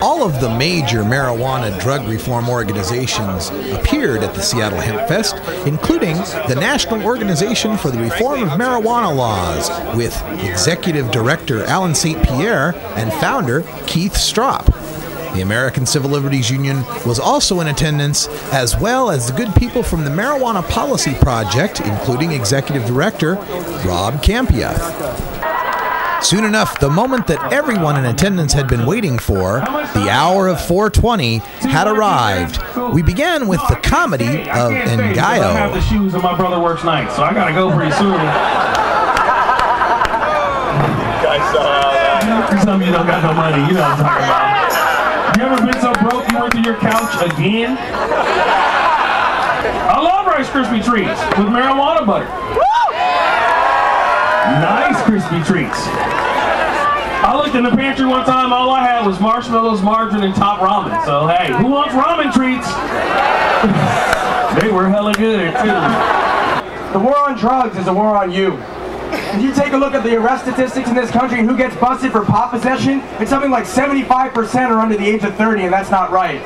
All of the major marijuana drug reform organizations appeared at the Seattle Hempfest, including the National Organization for the Reform of Marijuana Laws, with Executive Director Alan St. Pierre and founder Keith Stroup. The American Civil Liberties Union was also in attendance, as well as the good people from the Marijuana Policy Project, including Executive Director Rob Campia. Soon enough, the moment that everyone in attendance had been waiting for, the hour of 4:20, had arrived. We began with the comedy of Ngaio. I have the shoes and my brother works nights, so I gotta go pretty soon. Some of you don't got no money, you know what I'm talking about. You ever been so broke you went to your couch again? I love Rice Krispie treats with marijuana butter. Nice crispy treats. I looked in the pantry one time, all I had was marshmallows, margarine, and top ramen. So hey, who wants ramen treats? They were hella good too. The war on drugs is a war on you. If you take a look at the arrest statistics in this country and who gets busted for pot possession, it's something like 75% are under the age of 30, and that's not right.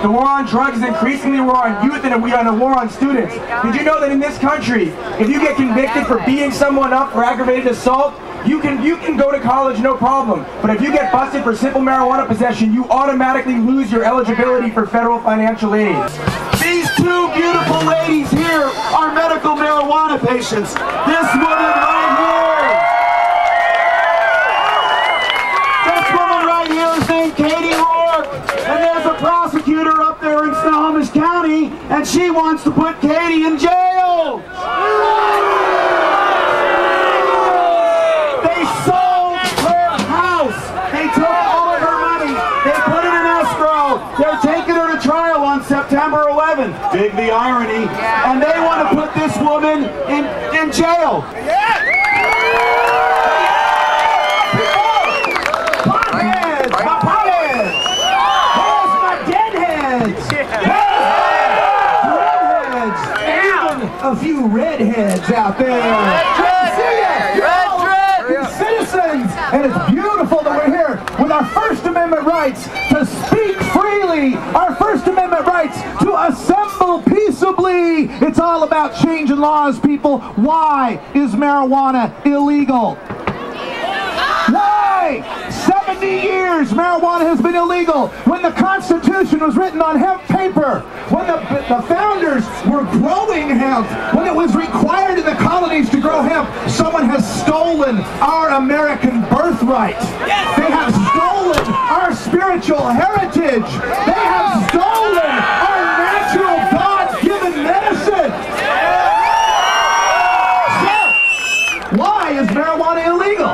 The war on drugs is increasingly a war on youth and a war on students. Did you know that in this country, if you get convicted for beating someone up for aggravated assault, you can go to college no problem. But if you get busted for simple marijuana possession, you automatically lose your eligibility for federal financial aid. These two beautiful ladies here are medical marijuana patients. This woman right here. This woman right here is named Katie Rourke. And there's a prosecutor up there in Snohomish County, and she wants to put Katie in jail. They sold her house. They took all of her money. They put it in escrow. They're taking her to trial on September 11th. Big the irony. And they want to put this woman in jail. Potheads! My potheads! Where's my deadheads? Redheads! Even a few redheads out there. Citizens, and it's beautiful that we're here with our First Amendment rights to speak freely, our First Amendment rights to assemble peaceably. It's all about changing laws, people. Why is marijuana illegal? Why? 70 years marijuana has been illegal. When the Constitution was written on hemp paper, when the founders were growing hemp, when it was required in the colonies to grow hemp, someone has stolen our American birthright. They have stolen our spiritual heritage. They have stolen our natural God-given medicine. So, why is marijuana illegal?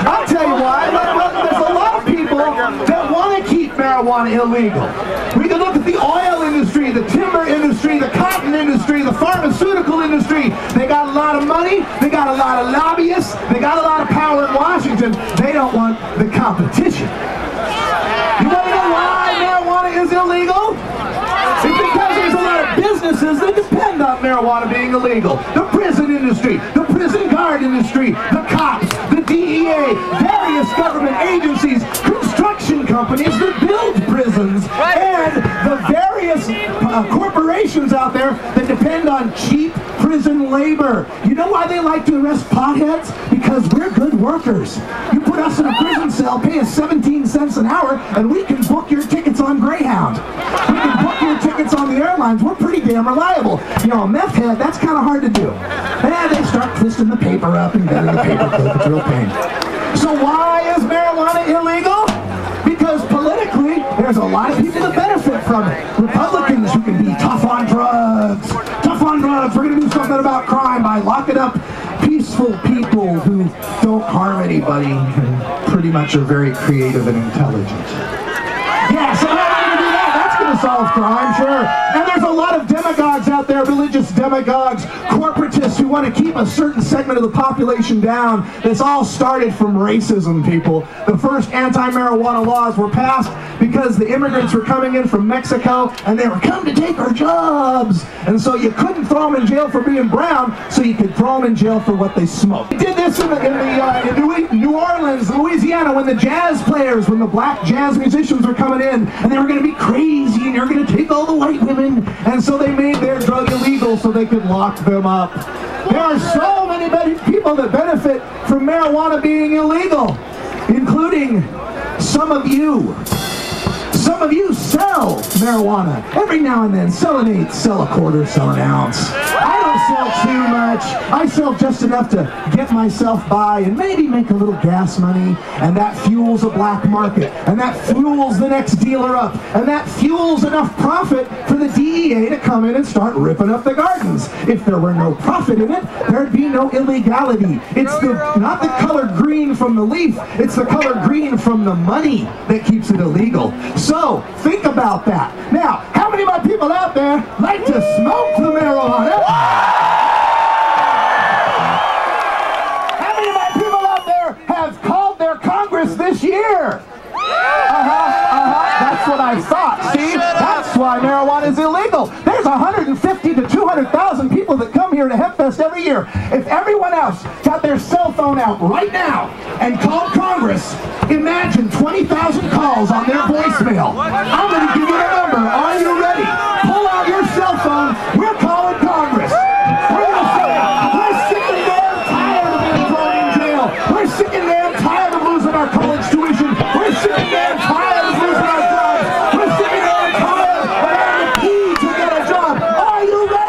I'll tell you why. There's a lot of people that want to keep marijuana illegal. We can look at the oil industry, the timber industry, the cotton industry, the pharmaceutical industry. They got a lot of money. They got a lot of lobbyists. They got a lot of power in Washington. They don't want the competition. You want to know why marijuana is illegal? It's because there's a lot of businesses that depend on marijuana being illegal. The prison industry, the prison guard industry, the cops, the DEA, various government agencies, construction companies that build prisons, and the various corporations out there that depend on cheap prison labor. You know why they like to arrest potheads? Because we're good workers. You put us in a prison cell, pay us 17 cents an hour, and we can book your tickets on Greyhound. We can book your tickets on the airlines. We're pretty damn reliable. You know, a meth head, that's kind of hard to do. And they start twisting the paper up and bending the paper clip. It's real pain. So why is marijuana illegal? Because politically, there's a lot of people that benefit from it. Republicans who can be tough on drugs. Tough on drugs. We're going to do something about crime by locking up peaceful people who don't harm anybody and pretty much are very creative and intelligent. Yeah, so how are we going to do that? That's going to solve crime, sure. And there's a lot of demagogues out there, religious demagogues, corporatists who want to keep a certain segment of the population down. This all started from racism, people. The first anti-marijuana laws were passed because the immigrants were coming in from Mexico and they were coming to take our jobs. And so you couldn't throw them in jail for being brown, so you could throw them in jail for what they smoked. We did this in New Orleans, Louisiana, when the jazz players, when the black jazz musicians were coming in and they were going to be crazy and they were going to take all the white women, and so they made their drug illegal so they could lock them up. There are so many people that benefit from marijuana being illegal, including some of you. Some of you sell marijuana. Every now and then, sell an eighth, sell a quarter, sell an ounce. I don't sell too much. I sell just enough to get myself by and maybe make a little gas money, and that fuels a black market, and that fuels the next dealer up, and that fuels enough profit for the DEA to come in and start ripping up the gardens. If there were no profit in it, there'd be no illegality. It's not the color green from the leaf, it's the color green from the money that keeps it illegal. So, think about that. Now, how many of my people out there like to smoke the marijuana? How many of my people out there have called their Congress this year? That's what I thought. See, that's why marijuana is illegal. There's 150 to 200,000 people that come here to Hempfest every year. If everyone else got their cell phone out right now and called Congress, imagine 20,000 calls on their voicemail. I'm going to give you the number. Are you ready? Pull out your cell phone. We're calling Congress. We're going to say, we're sick and damn tired of being thrown in jail. We're sick and damn tired of losing our college tuition. We're sick and damn tired of losing our jobs. We're sick and damn tired of having to pee to get a job. Are you ready?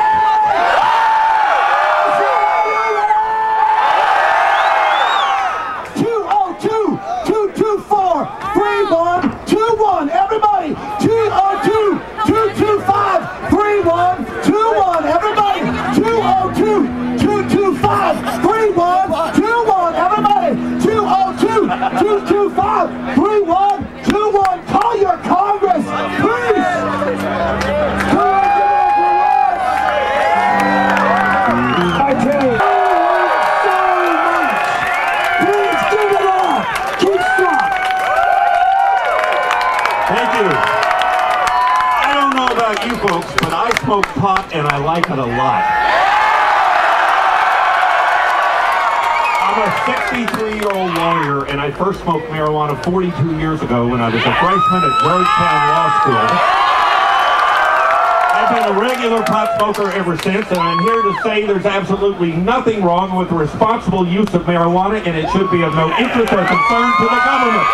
Everybody, 202-225-3121. Everybody, 202-225-3121. Everybody, 202-225-3121. Call your Congress, please. I tell you, so much. Please give it up. Keep strong. Thank you. I don't know about you folks, but I smoke pot and I like it a lot. I'm a 63-year-old lawyer and I first smoked marijuana 42 years ago when I was a freshman at Georgetown Law School. I've been a regular pot smoker ever since, and I'm here to say there's absolutely nothing wrong with the responsible use of marijuana, and it should be of no interest or concern to the government.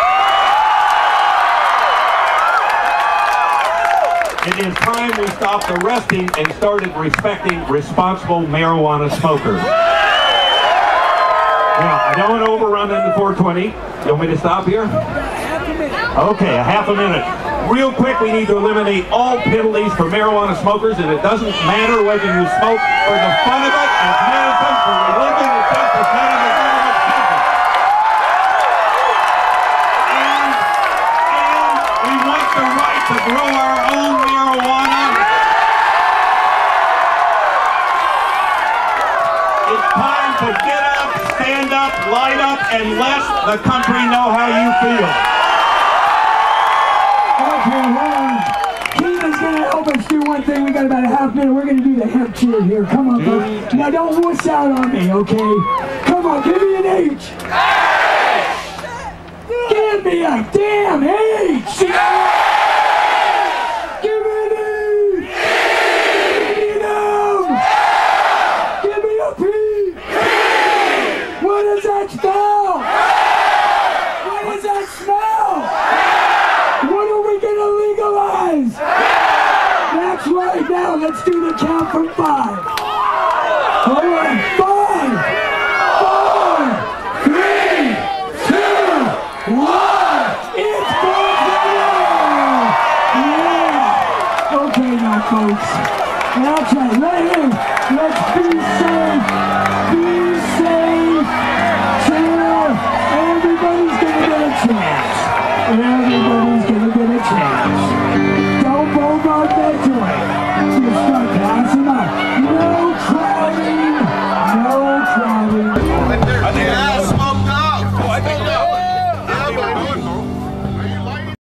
It is time we stopped arresting and started respecting responsible marijuana smokers. Now, I don't want to overrun into 420. You want me to stop here? Okay, a half a minute. Real quick, we need to eliminate all penalties for marijuana smokers, and it doesn't matter whether you smoke for the fun of it, as medicine, for religion, or just for paying the government pension. And we want the right to grow our own marijuana. It's time to get up, stand up, light up, and let the country know how you feel. Okay, hold on. Keith is going to help us do one thing. We got about a half minute. We're going to do the hemp cheer here. Come on, folks. Now, don't wuss out on me, okay? Come on, give me an H. Give me a damn H. Give me an E. Give me an O. Give me a P. What does that spell? What does that smell? What are we gonna legalize? That's right. Now let's do the count from 5. All right, 5, 4, 3, 2, 1. It's Buffalo! Yeah. Okay, now, folks. That's right. Let's be safe. Be safe. Chill. Everybody's gonna get a chance. Everybody's gonna get a chance. Don't bogart that joint.